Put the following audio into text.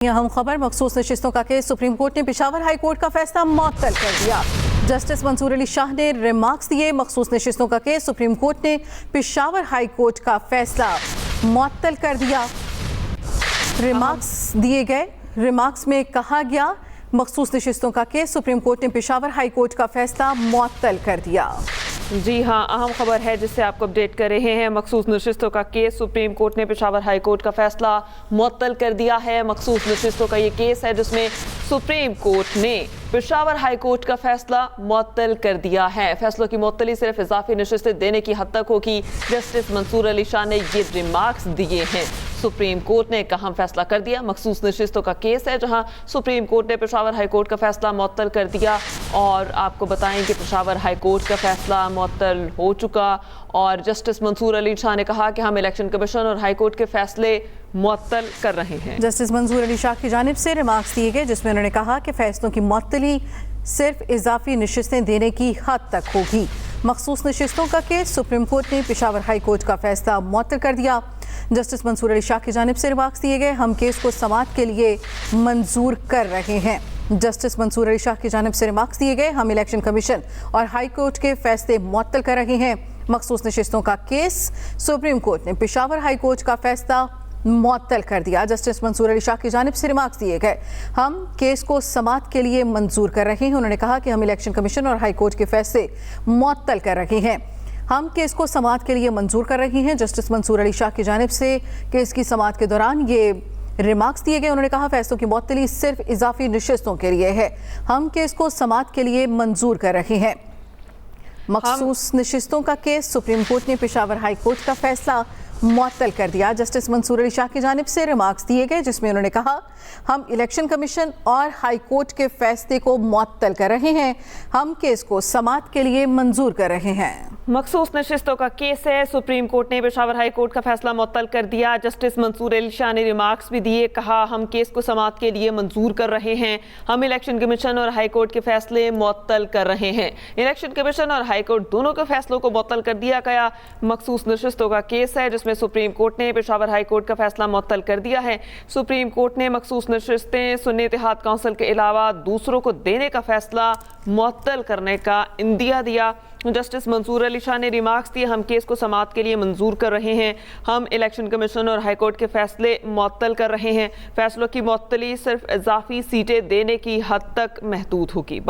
अहम खबर मखसूस नशिस्तों का केस सुप्रीम कोर्ट ने पेशावर हाई कोर्ट का फैसला मुअत्तल कर दिया। जस्टिस मंसूर अली शाह ने रिमार्क्स दिए। मखसूस नशिस्तों का केस सुप्रीम कोर्ट ने पेशावर हाई कोर्ट का फैसला मुअत्तल कर दिया। रिमार्क्स दिए गए। रिमार्क्स में कहा गया मखसूस नशिस्तों का केस सुप्रीम कोर्ट ने पेशावर हाई कोर्ट का फैसला मुअत्तल कर दिया। जी हाँ, अहम खबर है जिससे आपको अपडेट कर रहे हैं। मखसूस नशिस्तों का केस सुप्रीम कोर्ट ने पेशावर हाई कोर्ट का फैसला मुअत्तल कर दिया है। मखसूस नशिस्तों का ये केस है जिसमें सुप्रीम कोर्ट ने पेशावर हाई कोर्ट का फैसला मुअत्तल कर दिया है। फैसलों की मुअत्तली सिर्फ इजाफी नशिस्तें देने की हद तक होगी। जस्टिस मंसूर अली शाह ने ये रिमार्क्स दिए हैं। सुप्रीम कोर्ट ने एक अहम फैसला कर दिया। मखसूस नशिस्तों का केस है जहां सुप्रीम कोर्ट ने पेशावर हाई कोर्ट का फैसला मुअत्तल कर दिया। और आपको बताएं कि पेशावर हाई कोर्ट का फैसला मुअत्तल हो चुका और जस्टिस मंसूर अली शाह ने कहा कि हम इलेक्शन कमीशन और हाई कोर्ट के फैसले मुअत्तल कर रहे हैं। जस्टिस मंसूर अली शाह की जानिब से रिमार्क्स दिए गए जिसमें उन्होंने कहा कि फैसलों की मुअत्तली सिर्फ इजाफी नशिस्तें देने की हद तक होगी। मखसूस नशिस्तों का केस सुप्रीम कोर्ट ने पेशावर हाई कोर्ट का फैसला मुअत्तल कर दिया। जस्टिस मंसूर अली शाह की जानिब से रिमार्क्स दिए गए। हम केस को समाअत के लिए मंजूर कर रहे हैं। जस्टिस मंसूर अली शाह की जानिब से रिमार्क्स दिए गए। हम इलेक्शन कमीशन और हाई कोर्ट के फैसले मुअत्तल कर रहे हैं। मखसूस नशिस्तों का केस सुप्रीम कोर्ट ने पेशावर हाई कोर्ट का फैसला मुअत्तल कर दिया। जस्टिस मंसूर अली शाह की जानिब से रिमार्क्स दिए गए। हम केस को समाअत के लिए मंजूर कर रहे हैं। उन्होंने कहा कि हम इलेक्शन कमीशन और हाई कोर्ट के फैसले मुअत्तल कर रहे हैं। हम केस को समाअत के लिए मंजूर कर रहे हैं। जस्टिस मंसूर अली शाह की जानिब से केस की समाअत के दौरान ये रिमार्क्स दिए गए। उन्होंने कहा फैसलों की मुअत्तली सिर्फ इजाफी नशिस्तों के लिए है। हम केस को समाअत के लिए मंजूर कर रहे हैं। मखसूस नशिस्तों का केस सुप्रीम कोर्ट ने पेशावर हाई कोर्ट का फैसला मुअत्तल कर दिया। जस्टिस मंसूर अली शाह की जानिब से रिमार्क्स दिए गए जिसमें उन्होंने कहा हम इलेक्शन कमीशन और हाई कोर्ट के फैसले को मुअत्तल कर रहे हैं। हम केस को समाअत के लिए मंजूर कर रहे हैं। मखसूस नशिस्तों का केस है। सुप्रीम कोर्ट ने पेशावर हाई कोर्ट का फैसला मुअत्तल कर दिया। जस्टिस मंसूर अली शाह ने रिमार्क्स भी दिए। कहा हम केस को समाअत के लिए मंजूर कर रहे हैं। हम इलेक्शन कमीशन और हाई कोर्ट के फैसले मुअत्तल कर रहे हैं। इलेक्शन कमीशन और हाई कोर्ट दोनों के फैसलों को मुअत्तल कर दिया गया। मखसूस नशिस्तों का केस है जिसमें सुप्रीम कोर्ट ने पेशावर हाई कोर्ट का फैसला मुअत्तल कर दिया है। सुप्रीम कोर्ट ने मखसूस नशिस्तें सुन्नी इत्तेहाद काउंसिल के अलावा दूसरों को देने का फैसला मुअत्तल करने का इंदिया दिया। जस्टिस मंसूर अली शाह ने रिमार्क्स दिए। हम केस को समाअत के लिए मंजूर कर रहे हैं। हम इलेक्शन कमीशन और हाई कोर्ट के फैसले मुअत्तल कर रहे हैं। फैसलों की मुअत्तली सिर्फ इजाफी सीटें देने की हद तक महदूद होगी।